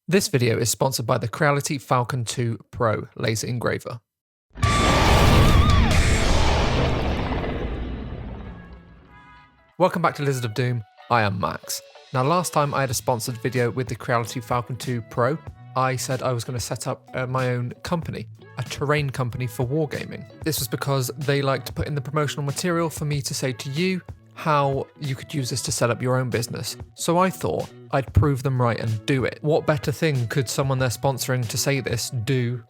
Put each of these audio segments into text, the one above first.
This video is sponsored by the CREALITY Falcon 2 Pro laser engraver. Welcome back to Lizard of Doom, I am Max. Now last time I had a sponsored video with the CREALITY Falcon 2 Pro, I said I was going to set up my own company, a terrain company for wargaming. This was because they like to put in the promotional material for me to say to you how you could use this to set up your own business. So I thought I'd prove them right and do it. What better thing could someone they're sponsoring to say this do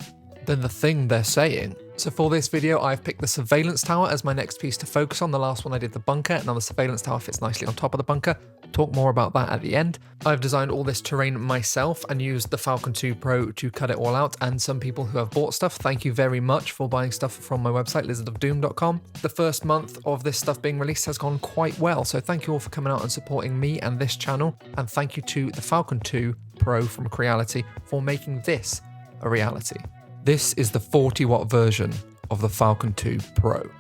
than the thing they're saying? So for this video, I've picked the surveillance tower as my next piece to focus on. The last one I did the bunker, and now the surveillance tower fits nicely on top of the bunker. Talk more about that at the end. I've designed all this terrain myself and used the Falcon 2 Pro to cut it all out, and some people who have bought stuff, thank you very much for buying stuff from my website, lizardofdoom.com. The first month of this stuff being released has gone quite well, so thank you all for coming out and supporting me and this channel, and thank you to the Falcon 2 Pro from CREALITY for making this a reality. This is the 40-watt version of the Falcon 2 Pro.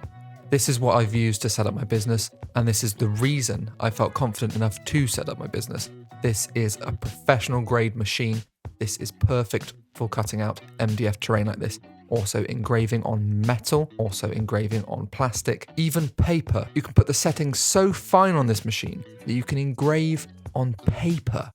This is what I've used to set up my business, and this is the reason I felt confident enough to set up my business. This is a professional grade machine. This is perfect for cutting out MDF terrain like this. Also engraving on metal, also engraving on plastic, even paper. You can put the settings so fine on this machine that you can engrave on paper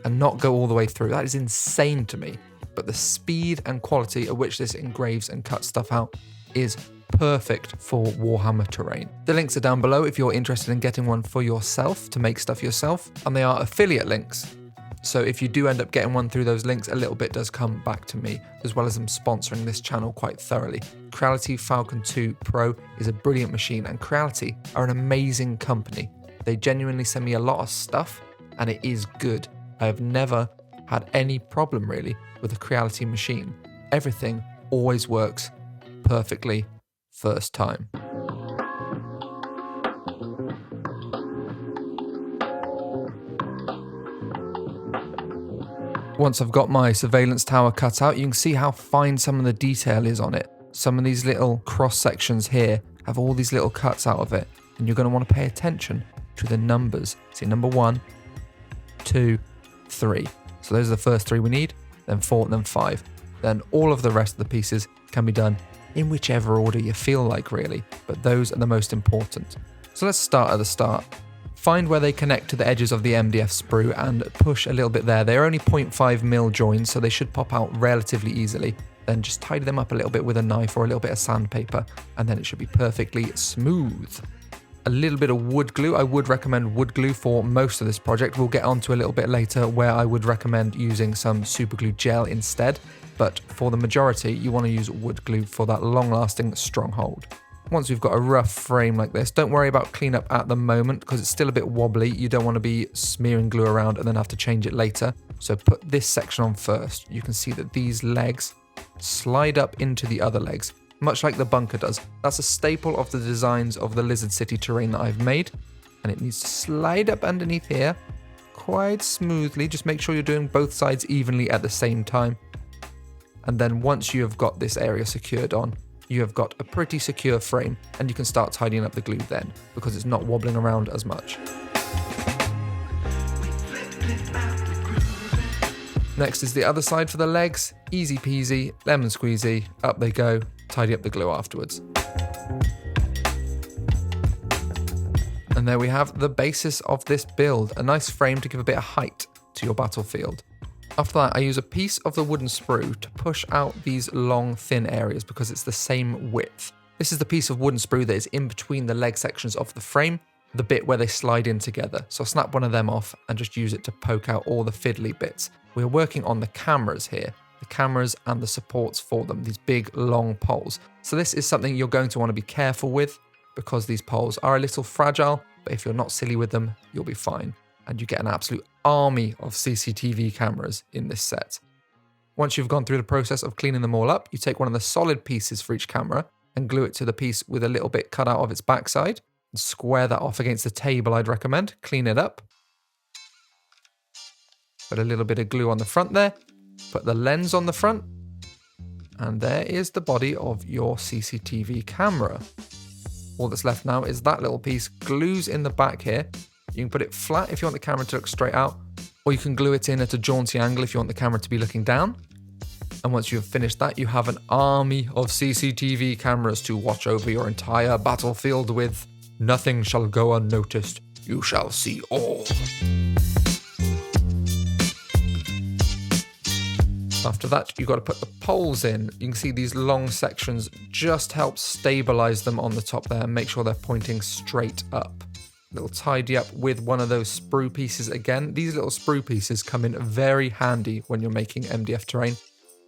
and not go all the way through. That is insane to me. But the speed and quality at which this engraves and cuts stuff out is perfect for Warhammer terrain. The links are down below if you're interested in getting one for yourself to make stuff yourself, and they are affiliate links. So if you do end up getting one through those links, a little bit does come back to me, as well as them sponsoring this channel quite thoroughly. CREALITY Falcon 2 Pro is a brilliant machine, and CREALITY are an amazing company. They genuinely send me a lot of stuff, and it is good. I have never had any problem really with a CREALITY machine. Everything always works perfectly first time. Once I've got my surveillance tower cut out, you can see how fine some of the detail is on it. Some of these little cross sections here have all these little cuts out of it, and you're going to want to pay attention to the numbers. See, number 1, 2, 3. So those are the first 3 we need, then 4, then 5. Then all of the rest of the pieces can be done in whichever order you feel like really, but those are the most important. So let's start at the start. Find where they connect to the edges of the MDF sprue and push a little bit there. They're only 0.5mm joins, so they should pop out relatively easily. Then just tidy them up a little bit with a knife or a little bit of sandpaper, and then it should be perfectly smooth. A little bit of wood glue. I would recommend wood glue for most of this project. We'll get onto a little bit later where I would recommend using some super glue gel instead, but for the majority you want to use wood glue for that long-lasting stronghold. Once we've got a rough frame like this, don't worry about cleanup at the moment because it's still a bit wobbly. You don't want to be smearing glue around and then have to change it later. So put this section on first. You can see that these legs slide up into the other legs, much like the bunker does. That's a staple of the designs of the Lizard City terrain that I've made, and it needs to slide up underneath here quite smoothly. Just make sure you're doing both sides evenly at the same time. And then once you have got this area secured on, you have got a pretty secure frame, and you can start tidying up the glue then, because it's not wobbling around as much. Next is the other side for the legs. Easy peasy, lemon squeezy, up they go. Tidy up the glue afterwards. And there we have the basis of this build, a nice frame to give a bit of height to your battlefield. After that, I use a piece of the wooden sprue to push out these long, thin areas because it's the same width. This is the piece of wooden sprue that is in between the leg sections of the frame, the bit where they slide in together. So I'll snap one of them off and just use it to poke out all the fiddly bits. We're working on the cameras here. The cameras and the supports for them, these big long poles. So this is something you're going to want to be careful with because these poles are a little fragile, but if you're not silly with them, you'll be fine. And you get an absolute army of CCTV cameras in this set. Once you've gone through the process of cleaning them all up, you take one of the solid pieces for each camera and glue it to the piece with a little bit cut out of its backside and square that off against the table. I'd recommend. Clean it up. Put a little bit of glue on the front there. Put the lens on the front, and there is the body of your CCTV camera. All that's left now is that little piece glues in the back here. You can put it flat if you want the camera to look straight out, or you can glue it in at a jaunty angle if you want the camera to be looking down. And once you've finished that, you have an army of CCTV cameras to watch over your entire battlefield with. Nothing shall go unnoticed. You shall see all. After that, you've got to put the poles in. You can see these long sections just help stabilize them on the top there and make sure they're pointing straight up. Little tidy up with one of those sprue pieces again. These little sprue pieces come in very handy when you're making MDF terrain.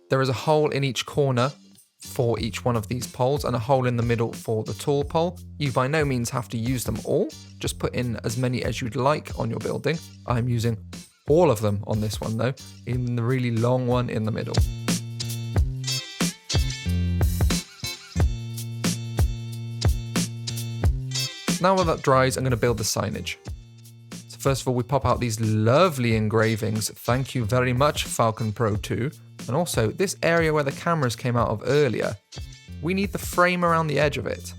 There is a hole in each corner for each one of these poles and a hole in the middle for the tall pole. You by no means have to use them all. Just put in as many as you'd like on your building. I'm using all of them on this one though, even the really long one in the middle. Now while that dries, I'm going to build the signage. So first of all, we pop out these lovely engravings. Thank you very much, Falcon Pro 2. And also, this area where the cameras came out of earlier, we need the frame around the edge of it.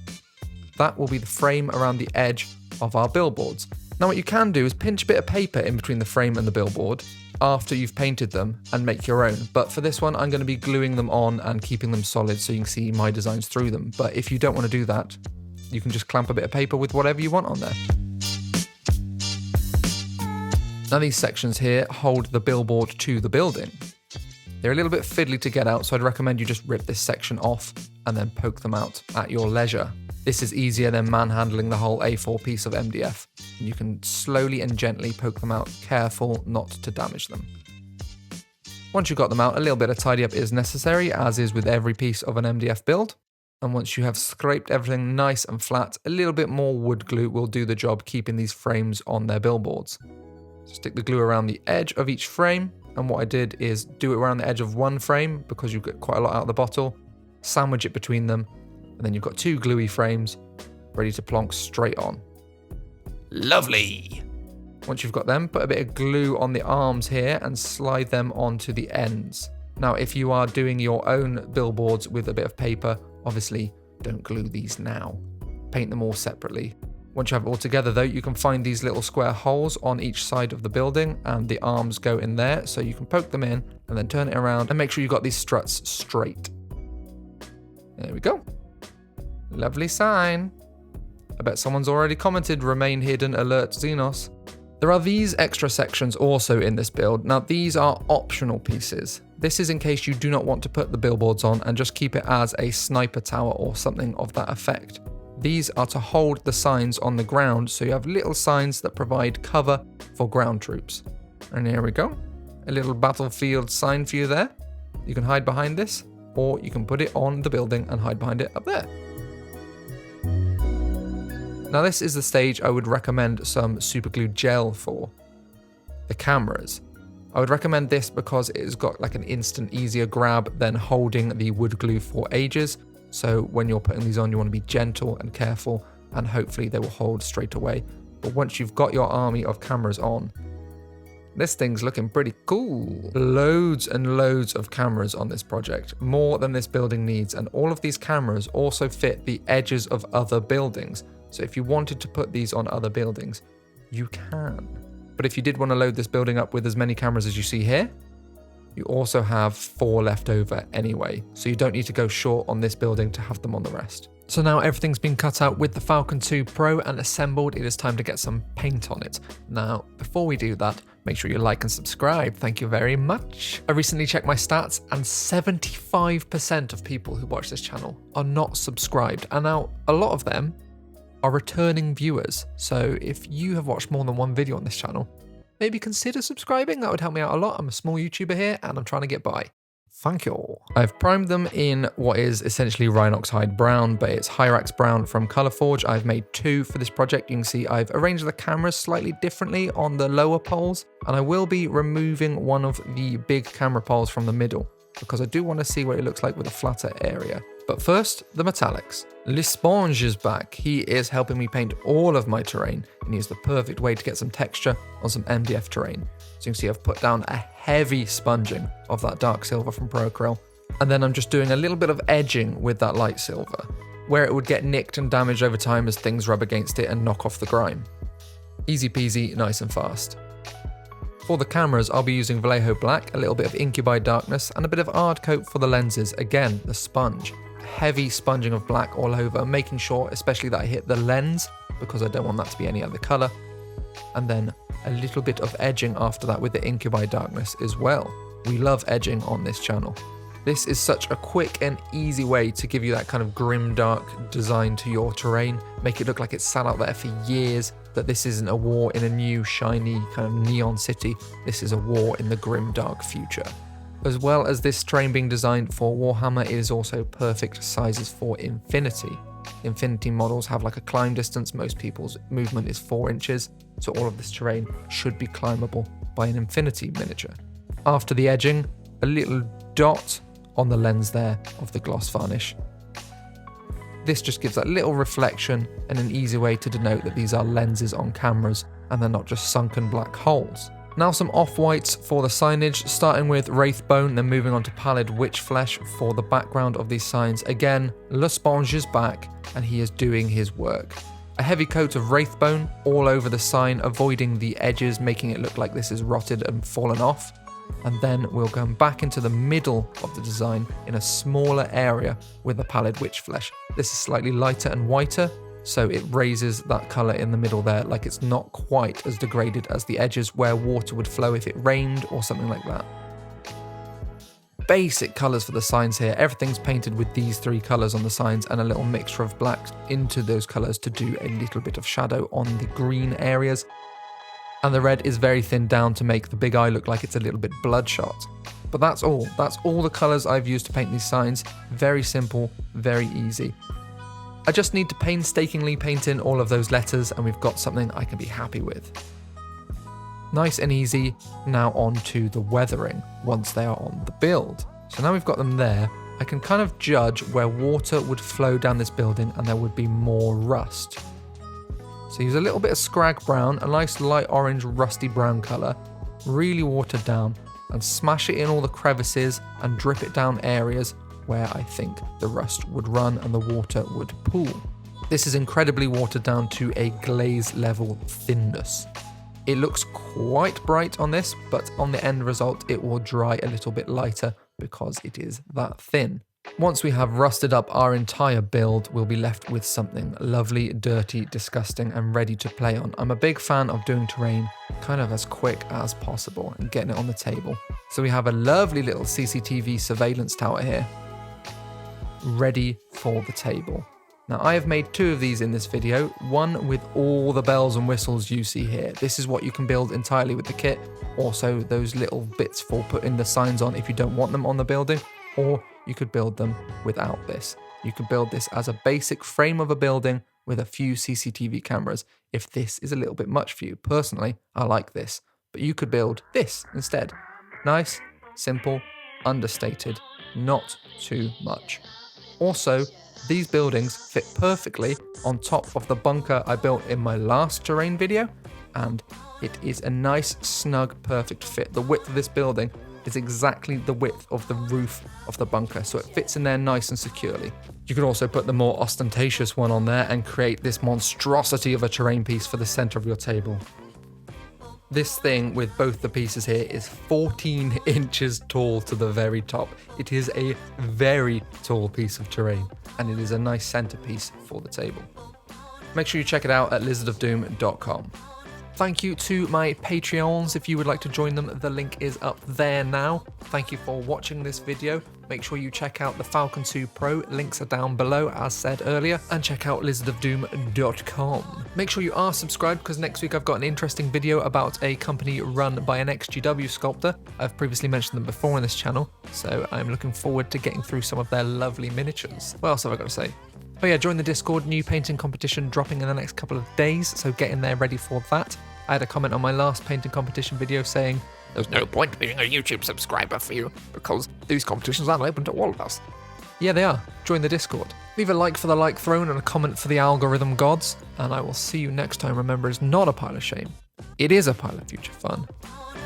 That will be the frame around the edge of our billboards. Now what you can do is pinch a bit of paper in between the frame and the billboard after you've painted them and make your own. But for this one, I'm going to be gluing them on and keeping them solid so you can see my designs through them. But if you don't want to do that, you can just clamp a bit of paper with whatever you want on there. Now these sections here hold the billboard to the building. They're a little bit fiddly to get out, so I'd recommend you just rip this section off and then poke them out at your leisure. This is easier than manhandling the whole A4 piece of MDF. You can slowly and gently poke them out, careful not to damage them. Once you've got them out, a little bit of tidy up is necessary, as is with every piece of an MDF build. And once you have scraped everything nice and flat, a little bit more wood glue will do the job keeping these frames on their billboards. Stick the glue around the edge of each frame, and what I did is do it around the edge of one frame because you get quite a lot out of the bottle, sandwich it between them, and then you've got two gluey frames ready to plonk straight on. Lovely! Once you've got them, put a bit of glue on the arms here and slide them onto the ends. Now, if you are doing your own billboards with a bit of paper, obviously don't glue these now. Paint them all separately. Once you have it all together though, you can find these little square holes on each side of the building and the arms go in there, so you can poke them in and then turn it around and make sure you've got these struts straight. There we go. Lovely sign. I bet someone's already commented, remain hidden, alert Xenos. There are these extra sections also in this build. Now these are optional pieces. This is in case you do not want to put the billboards on and just keep it as a sniper tower or something of that effect. These are to hold the signs on the ground, so you have little signs that provide cover for ground troops. And here we go. A little battlefield sign for you there. You can hide behind this, or you can put it on the building and hide behind it up there. Now this is the stage I would recommend some superglue gel for. The cameras. I would recommend this because it's got like an instant easier grab than holding the wood glue for ages. So when you're putting these on, you want to be gentle and careful, and hopefully they will hold straight away. But once you've got your army of cameras on, this thing's looking pretty cool. Loads and loads of cameras on this project, more than this building needs, and all of these cameras also fit the edges of other buildings. So if you wanted to put these on other buildings, you can. But if you did want to load this building up with as many cameras as you see here, you also have 4 left over anyway, so you don't need to go short on this building to have them on the rest. So now everything's been cut out with the Falcon 2 Pro and assembled, it is time to get some paint on it. Now, before we do that, make sure you like and subscribe, thank you very much. I recently checked my stats and 75% of people who watch this channel are not subscribed, and now a lot of them are returning viewers. So if you have watched more than one video on this channel, maybe consider subscribing, that would help me out a lot. I'm a small YouTuber here and I'm trying to get by. Thank you all. I've primed them in what is essentially Rhinox Hide Brown, but it's Hyrax Brown from Colourforge. I've made 2 for this project. You can see I've arranged the cameras slightly differently on the lower poles, and I will be removing one of the big camera poles from the middle because I do want to see what it looks like with a flatter area. But first, the metallics. L'Esponge is back. He is helping me paint all of my terrain, and he's the perfect way to get some texture on some MDF terrain. So you can see I've put down a heavy sponging of that dark silver from ProAcryl, and then I'm just doing a little bit of edging with that light silver, where it would get nicked and damaged over time as things rub against it and knock off the grime. Easy peasy, nice and fast. For the cameras, I'll be using Vallejo Black, a little bit of Incubi Darkness, and a bit of Ard Coat for the lenses. Again, the sponge. Heavy sponging of black all over, making sure especially that I hit the lens, because I don't want that to be any other colour. And then a little bit of edging after that with the Incubi Darkness as well. We love edging on this channel. This is such a quick and easy way to give you that kind of grim dark design to your terrain, make it look like it's sat out there for years, that this isn't a war in a new shiny kind of neon city, this is a war in the grim dark future. As well as this terrain being designed for Warhammer, it is also perfect sizes for Infinity. Infinity models have like a climb distance, most people's movement is 4 inches, so all of this terrain should be climbable by an Infinity miniature. After the edging, a little dot on the lens there of the gloss varnish. This just gives that little reflection and an easy way to denote that these are lenses on cameras and they're not just sunken black holes. Now some off-whites for the signage, starting with Wraithbone, then moving on to Pallid Witchflesh for the background of these signs. Again, Le Sponge is back and he is doing his work. A heavy coat of Wraithbone all over the sign, avoiding the edges, making it look like this is rotted and fallen off. And then we'll go back into the middle of the design in a smaller area with the Pallid Witchflesh. This is slightly lighter and whiter, so it raises that colour in the middle there, like it's not quite as degraded as the edges where water would flow if it rained or something like that. Basic colours for the signs here, everything's painted with these 3 colours on the signs and a little mixture of blacks into those colours to do a little bit of shadow on the green areas. And the red is very thinned down to make the big eye look like it's a little bit bloodshot. But that's all the colours I've used to paint these signs. Very simple, very easy. I just need to painstakingly paint in all of those letters and we've got something I can be happy with. Nice and easy. Now on to the weathering once they are on the build. So now we've got them there, I can kind of judge where water would flow down this building and there would be more rust. So use a little bit of Scrag Brown, a nice light orange rusty brown colour, really watered down, and smash it in all the crevices and drip it down areas where I think the rust would run and the water would pool. This is incredibly watered down to a glaze level thinness. It looks quite bright on this, but on the end result it will dry a little bit lighter because it is that thin. Once we have rusted up our entire build, we'll be left with something lovely, dirty, disgusting, and ready to play on. I'm a big fan of doing terrain kind of as quick as possible and getting it on the table. So we have a lovely little CCTV surveillance tower here, ready for the table. Now I have made 2 of these in this video, one with all the bells and whistles you see here. This is what you can build entirely with the kit. Also those little bits for putting the signs on if you don't want them on the building, or you could build them without this. You could build this as a basic frame of a building with a few CCTV cameras if this is a little bit much for you. Personally, I like this, but you could build this instead. Nice, simple, understated, not too much. Also, these buildings fit perfectly on top of the bunker I built in my last terrain video, and it is a nice, snug, perfect fit. The width of this building is exactly the width of the roof of the bunker, so it fits in there nice and securely. You could also put the more ostentatious one on there and create this monstrosity of a terrain piece for the center of your table. This thing with both the pieces here is 14 inches tall to the very top. It is a very tall piece of terrain, and it is a nice centerpiece for the table. Make sure you check it out at lizardofdoom.com. Thank you to my Patreons. If you would like to join them, the link is up there now. Thank you for watching this video. Make sure you check out the Falcon 2 Pro. Links are down below, as said earlier. And check out lizardofdoom.com. Make sure you are subscribed, because next week I've got an interesting video about a company run by an XGW sculptor. I've previously mentioned them before on this channel, so I'm looking forward to getting through some of their lovely miniatures. What else have I got to say? Oh yeah, join the Discord, new painting competition dropping in the next couple of days, so get in there ready for that. I had a comment on my last painting competition video saying, "There's no point being a YouTube subscriber for you, because these competitions aren't open to all of us." Yeah, they are. Join the Discord. Leave a like for the like throne and a comment for the algorithm gods, and I will see you next time. Remember, it's not a pile of shame. It is a pile of future fun.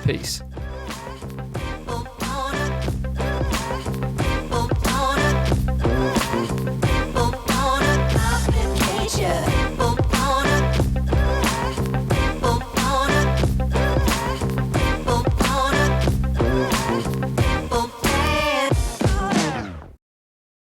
Peace.